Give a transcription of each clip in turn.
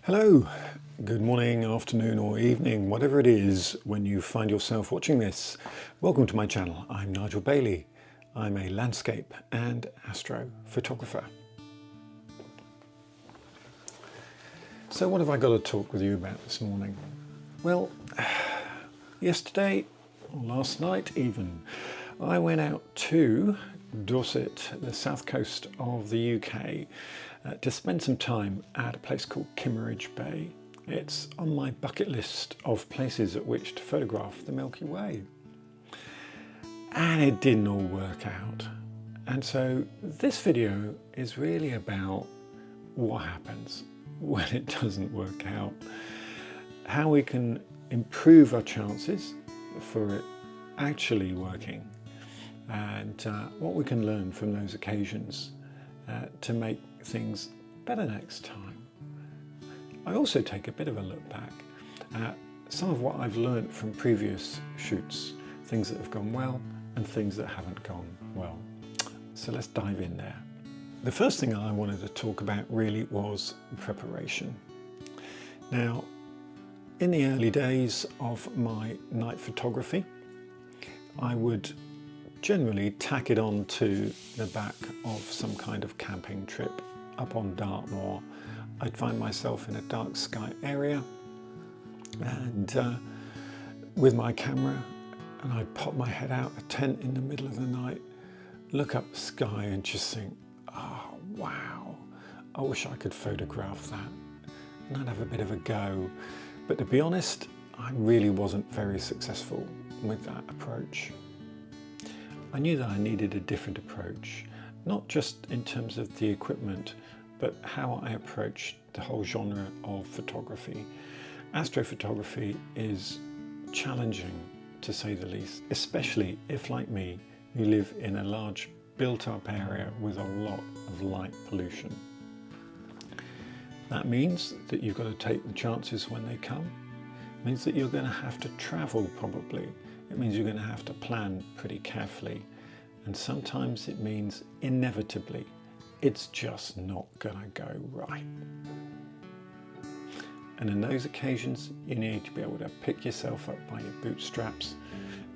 Hello, good morning, afternoon or evening, whatever it is when you find yourself watching this. Welcome to my channel. I'm Nigel Bailey. I'm a landscape and astro photographer. So what have I got to talk with you about this morning? Well, yesterday, or last night even, I went out to Dorset, the south coast of the UK, to spend some time at a place called Kimmeridge Bay. It's on my bucket list of places at which to photograph the Milky Way. And it didn't all work out. And so this video is really about what happens when it doesn't work out, how we can improve our chances for it actually working, and what we can learn from those occasions to make things better next time. I also take a bit of a look back at some of what I've learned from previous shoots, things that have gone well and things that haven't gone well. So let's dive in there. The first thing I wanted to talk about really was preparation. Now, in the early days of my night photography, I would generally tack it on to the back of some kind of camping trip up on Dartmoor. I'd find myself in a dark sky area and with my camera, and I'd pop my head out a tent in the middle of the night, look up the sky and just think, oh wow, I wish I could photograph that. And I'd have a bit of a go. But to be honest, I really wasn't very successful with that approach. I knew that I needed a different approach, not just in terms of the equipment, but how I approach the whole genre of photography. Astrophotography is challenging, to say the least, especially if, like me, you live in a large built-up area with a lot of light pollution. That means that you've got to take the chances when they come. It means that you're going to have to travel probably. It means you're going to have to plan pretty carefully, and sometimes it means inevitably it's just not going to go right. And in those occasions you need to be able to pick yourself up by your bootstraps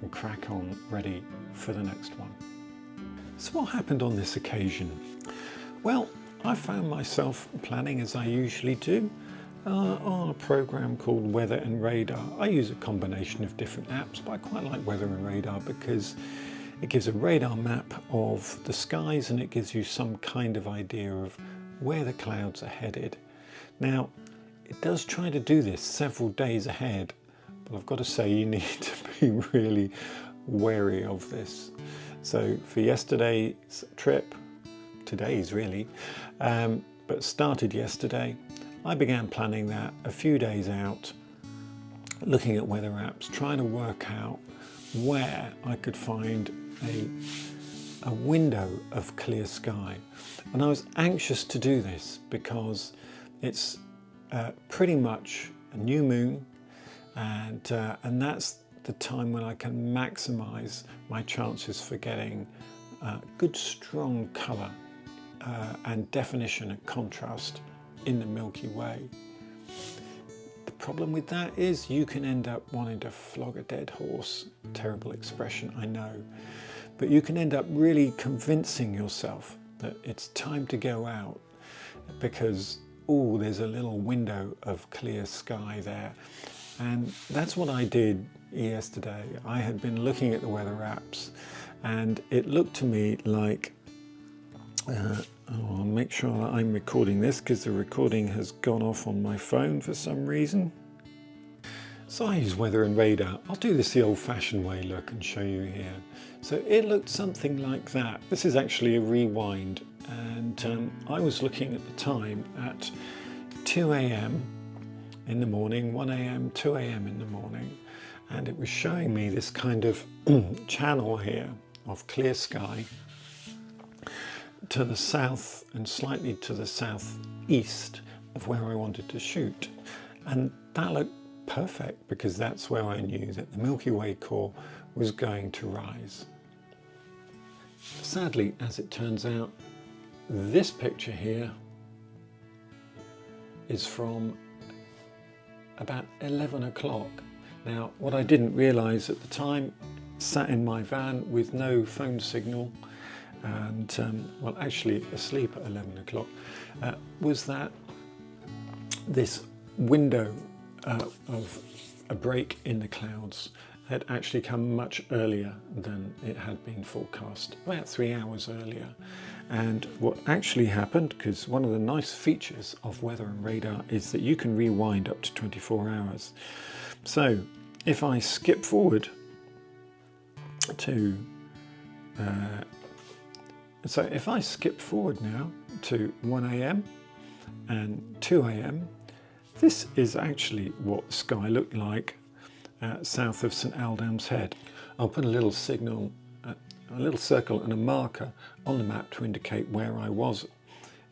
and crack on ready for the next one. So what happened on this occasion? Well, I found myself planning, as I usually do, on a program called Weather and Radar. I use a combination of different apps, but I quite like Weather and Radar because it gives a radar map of the skies and it gives you some kind of idea of where the clouds are headed. Now, it does try to do this several days ahead, but I've got to say you need to be really wary of this. So for yesterday's trip, today's really, but started yesterday, I began planning that a few days out, looking at weather apps, trying to work out where I could find a window of clear sky. And I was anxious to do this because it's pretty much a new moon, and that's the time when I can maximize my chances for getting good strong color and definition and contrast in the Milky Way. The problem with that is you can end up wanting to flog a dead horse. Terrible expression, I know. But you can end up really convincing yourself that it's time to go out because, oh, there's a little window of clear sky there. And that's what I did yesterday. I had been looking at the weather apps and it looked to me like I'll make sure that I'm recording this because the recording has gone off on my phone for some reason. So I use Weather and Radar. I'll do this the old-fashioned way, look, and show you here. So it looked something like that. This is actually a rewind, and I was looking at the time at 2 a.m. in the morning, 1 a.m., 2 a.m. in the morning, and it was showing me this kind of channel here of clear sky to the south and slightly to the southeast of where I wanted to shoot. And that looked perfect because that's where I knew that the Milky Way core was going to rise. Sadly, as it turns out, this picture here is from about 11 o'clock. Now, what I didn't realise at the time, sat in my van with no phone signal and, well, actually asleep at 11 o'clock, was that this window of a break in the clouds had actually come much earlier than it had been forecast, about 3 hours earlier. And what actually happened, because one of the nice features of weather and radar is that you can rewind up to 24 hours. So if I skip forward to, now to 1 a.m. and 2 a.m, this is actually what the sky looked like south of St Aldhelms Head. I'll put a little signal, a little circle and a marker on the map to indicate where I was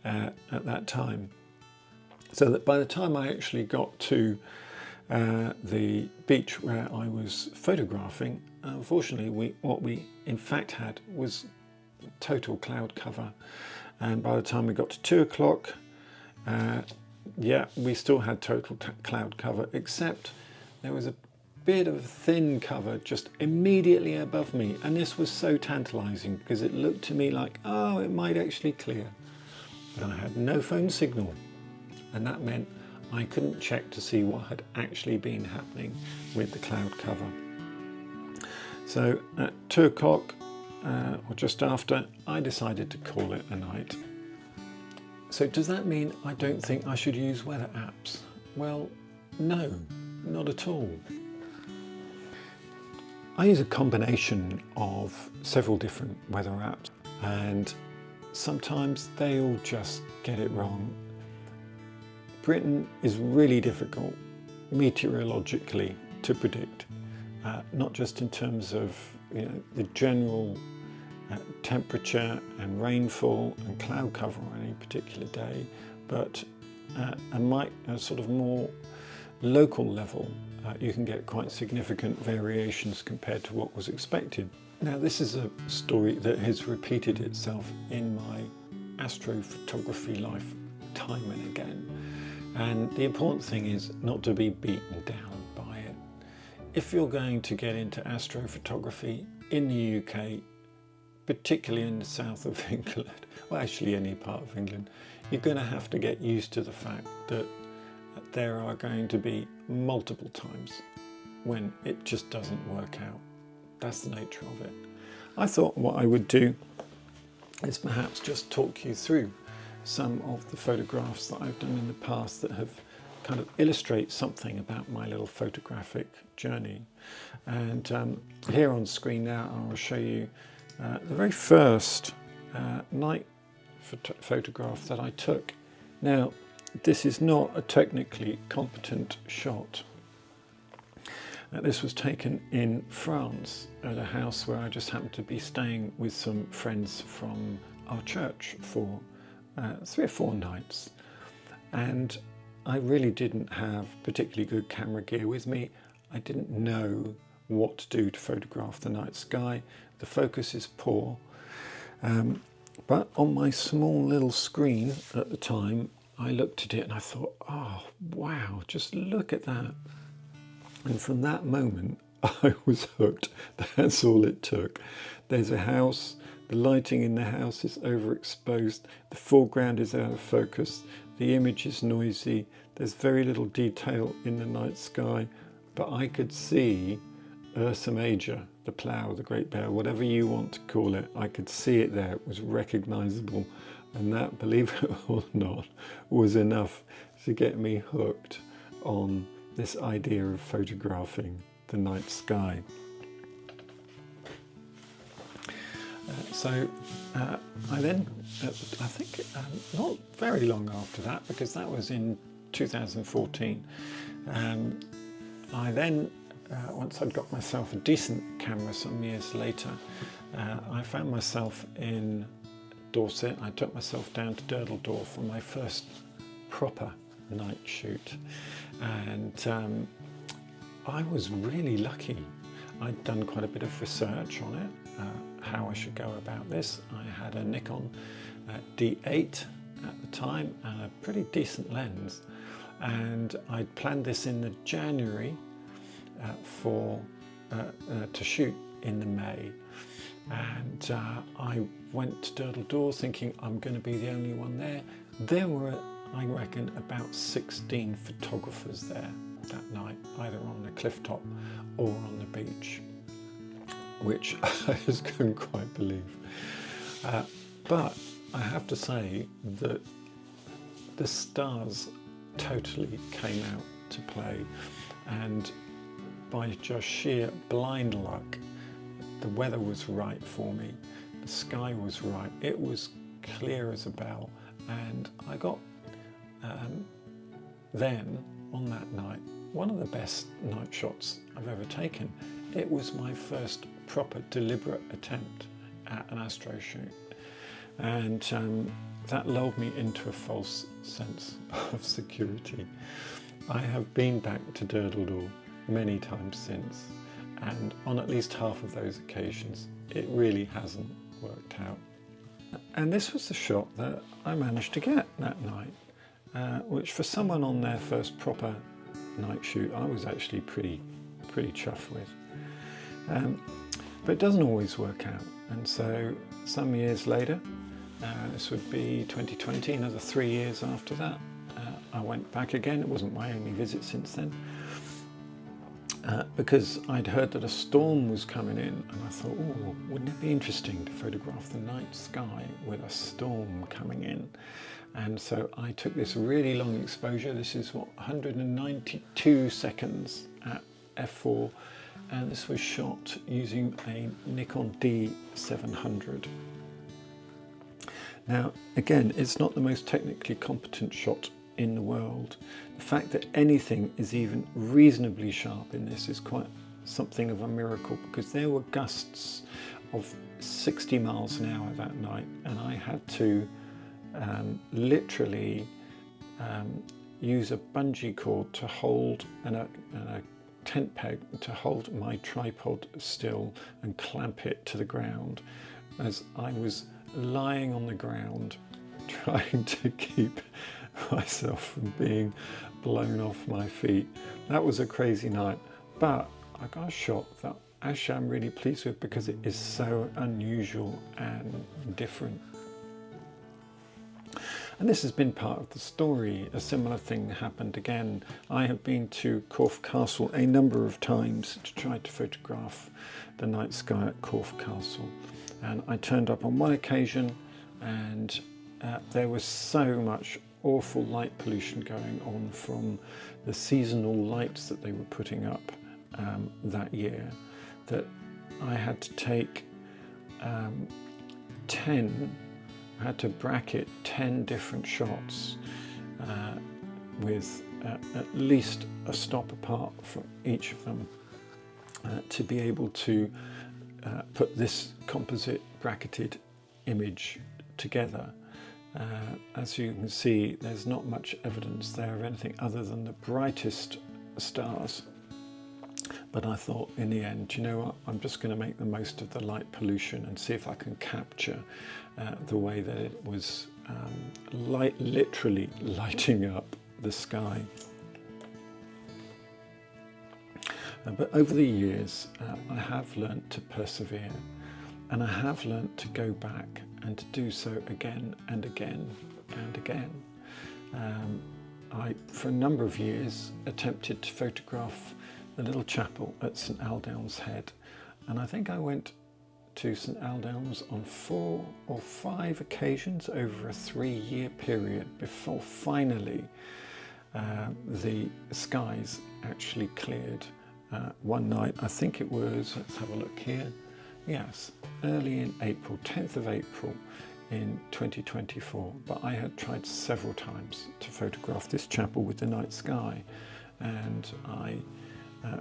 at that time, so that by the time I actually got to the beach where I was photographing, unfortunately what we in fact had was total cloud cover, and by the time we got to 2 o'clock, yeah, we still had total cloud cover, except there was a bit of thin cover just immediately above me, and this was so tantalising because it looked to me like, oh, it might actually clear. But I had no phone signal, and that meant I couldn't check to see what had actually been happening with the cloud cover. So at 2 o'clock, or just after, I decided to call it a night. So does that mean I don't think I should use weather apps? Well, no, not at all. I use a combination of several different weather apps, and sometimes they all just get it wrong. Britain is really difficult meteorologically to predict, not just in terms of the general temperature and rainfall and cloud cover on any particular day, but at a sort of more local level, you can get quite significant variations compared to what was expected. Now, this is a story that has repeated itself in my Astro Photography life time and again, and the important thing is not to be beaten down by it. If you're going to get into astrophotography in the UK, particularly in the south of England, well, actually any part of England, you're going to have to get used to the fact that there are going to be multiple times when it just doesn't work out. That's the nature of it. I thought what I would do is perhaps just talk you through some of the photographs that I've done in the past that have kind of illustrate something about my little photographic journey. And here on screen now I will show you the very first night photograph that I took. Now, this is not a technically competent shot. This was taken in France at a house where I just happened to be staying with some friends from our church for 3 or 4 nights. And I really didn't have particularly good camera gear with me. I didn't know what to do to photograph the night sky. The focus is poor. But on my small little screen at the time, I looked at it and I thought, oh, wow, just look at that. And from that moment, I was hooked. That's all it took. There's a house, the lighting in the house is overexposed, the foreground is out of focus, the image is noisy, there's very little detail in the night sky, but I could see Ursa Major, the plough, the Great Bear, whatever you want to call it, I could see it there, it was recognisable. And that, believe it or not, was enough to get me hooked on this idea of photographing the night sky. I then, I think not very long after that, because that was in 2014, I then, once I'd got myself a decent camera some years later, I found myself in Dorset. I took myself down to Durdle Door for my first proper night shoot, and I was really lucky. I'd done quite a bit of research on it, how I should go about this. I had a Nikon D8 at the time and a pretty decent lens, and I'd planned this in the January to shoot in the May, and I went to Durdle Door thinking I'm going to be the only one there. There were, I reckon, about 16 photographers there that night, either on the cliff top or on the beach, which I just couldn't quite believe. But I have to say that the stars totally came out to play, and by just sheer blind luck, the weather was right for me, the sky was right, it was clear as a bell, and I got then on that night one of the best night shots I've ever taken. It was my first proper deliberate attempt at an astro shoot, and that lulled me into a false sense of security. I have been back to Durdle Door many times since, and on at least half of those occasions it really hasn't worked out. And this was the shot that I managed to get that night, which for someone on their first proper night shoot I was actually pretty chuffed with. But it doesn't always work out, and so some years later, this would be 2020, another 3 years after that, I went back again. It wasn't my only visit since then, because I'd heard that a storm was coming in, and I thought, oh, wouldn't it be interesting to photograph the night sky with a storm coming in? And so I took this really long exposure. This is what, 192 seconds at f4, and this was shot using a Nikon D700. Now, again, it's not the most technically competent shot in the world. The fact that anything is even reasonably sharp in this is quite something of a miracle, because there were gusts of 60 miles an hour that night, and I had to literally use a bungee cord to hold, and a tent peg to hold my tripod still and clamp it to the ground as I was lying on the ground trying to keep myself from being blown off my feet. That was a crazy night, but I got a shot that actually I'm really pleased with, because it is so unusual and different. And this has been part of the story. A similar thing happened again. I have been to Corfe Castle a number of times to try to photograph the night sky at Corfe Castle. And I turned up on one occasion, and there was so much awful light pollution going on from the seasonal lights that they were putting up that year, that I had to take I had to bracket 10 different shots with at least a stop apart from each of them to be able to put this composite bracketed image together. As you can see, there's not much evidence there of anything other than the brightest stars. But I thought, in the end, you know what, I'm just going to make the most of the light pollution and see if I can capture the way that it was literally lighting up the sky. But over the years, I have learnt to persevere, and I have learnt to go back and to do so again and again and again. I, for a number of years, attempted to photograph the little chapel at St Aldhelms Head, and I think I went to St Aldhelms on 4 or 5 occasions over a 3-year period before finally the skies actually cleared. One night, I think it was, let's have a look here, yes, early in April, 10th of April in 2024, but I had tried several times to photograph this chapel with the night sky, and I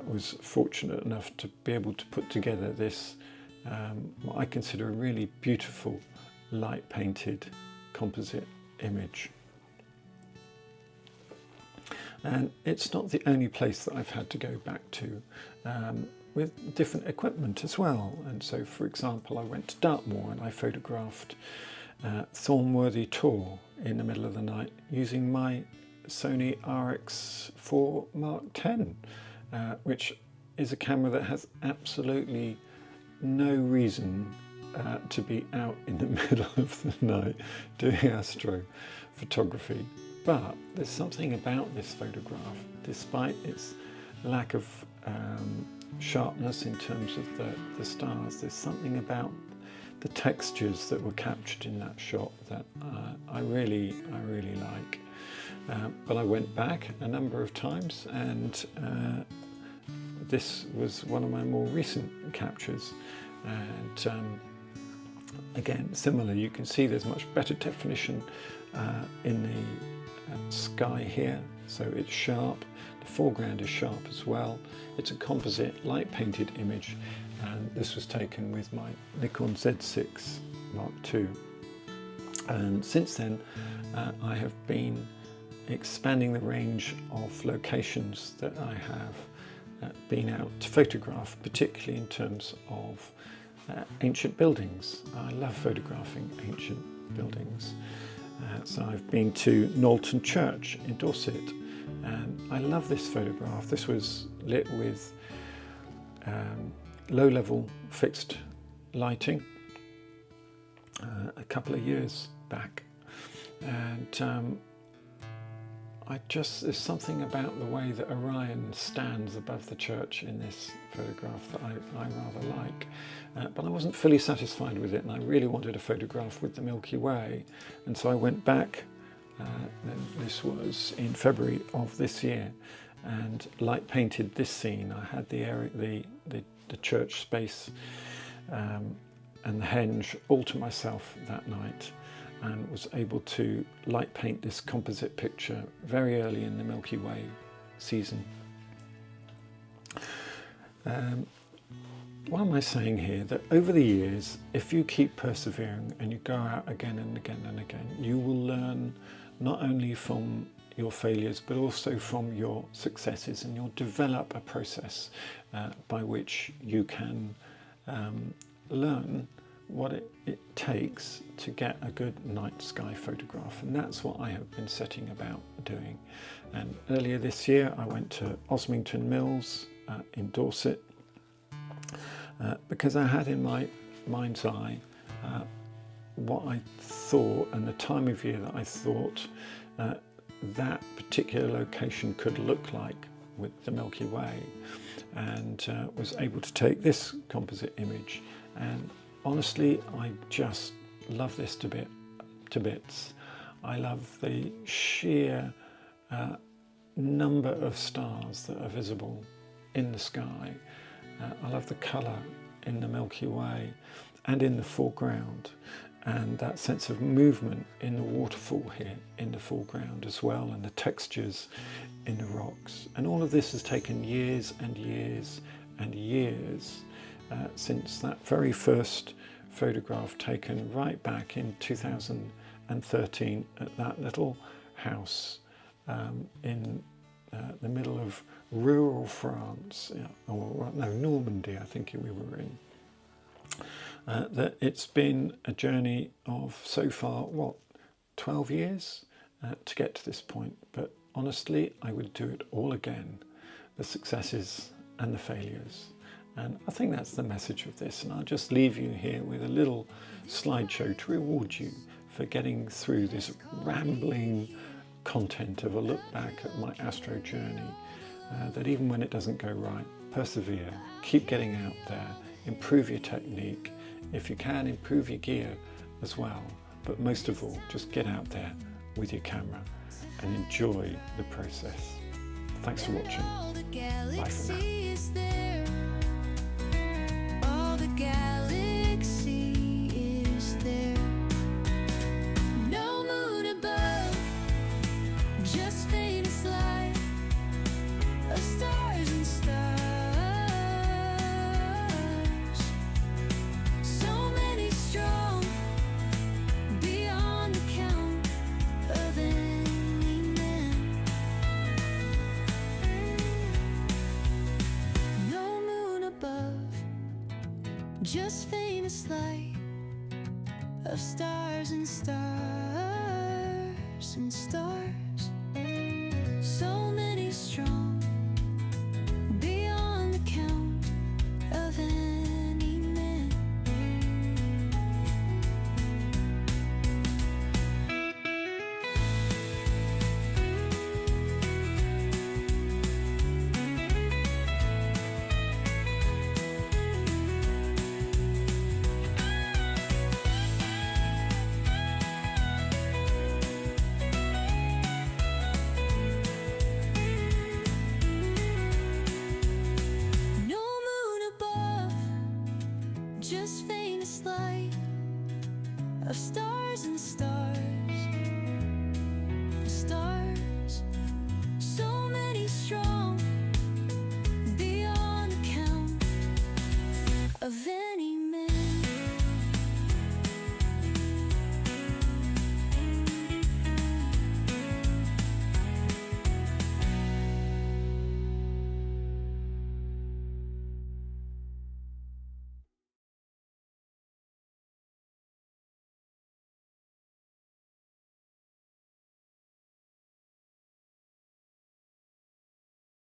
was fortunate enough to be able to put together this what I consider a really beautiful light painted composite image. And it's not the only place that I've had to go back to with different equipment as well. And so, for example, I went to Dartmoor and I photographed Thornworthy tour in the middle of the night using my Sony RX4 Mark X, which is a camera that has absolutely no reason to be out in the middle of the night doing astro photography. But there's something about this photograph, despite its lack of sharpness in terms of the stars, there's something about the textures that were captured in that shot that I really like. But I went back a number of times, and this was one of my more recent captures, and again, similar, you can see there's much better definition in the sky here, so it's sharp. The foreground is sharp as well. It's a composite light painted image, and this was taken with my Nikon Z6 Mark II. And since then I have been expanding the range of locations that I have been out to photograph, particularly in terms of ancient buildings. I love photographing ancient buildings. So I've been to Knowlton Church in Dorset, and I love this photograph. This was lit with low-level fixed lighting a couple of years back, and there's something about the way that Orion stands above the church in this photograph that I rather like, but I wasn't fully satisfied with it, and I really wanted a photograph with the Milky Way, and so I went back, this was in February of this year, and light painted this scene. I had the area, the church space and the henge all to myself that night, and was able to light paint this composite picture very early in the Milky Way season. What am I saying here? That over the years, if you keep persevering and you go out again and again and again, you will learn not only from your failures but also from your successes, and you'll develop a process by which you can learn what it takes to get a good night sky photograph, and that's what I have been setting about doing. And earlier this year I went to Osmington Mills in Dorset because I had in my mind's eye what I thought, and the time of year that I thought that particular location could look like with the Milky Way, and was able to take this composite image. And honestly, I just love this to bits. I love the sheer number of stars that are visible in the sky. I love the colour in the Milky Way and in the foreground, and that sense of movement in the waterfall here in the foreground as well, and the textures in the rocks. And all of this has taken years and years and years since that very first photograph taken right back in 2013 at that little house in the middle of rural France, or no, Normandy I think we were in. That it's been a journey of so far, 12 years to get to this point, but honestly I would do it all again, the successes and the failures. And I think that's the message of this, and I'll just leave you here with a little slideshow to reward you for getting through this rambling content of a look back at my astro journey, that even when it doesn't go right, persevere, keep getting out there, improve your technique, if you can improve your gear as well, but most of all just get out there with your camera and enjoy the process. Thanks for watching. Bye for now. Galaxy is there, no moon above, just faintest light of stars and stars, so many strong, beyond the count of any man, no moon above, just faintest light of stars and stars and stars. just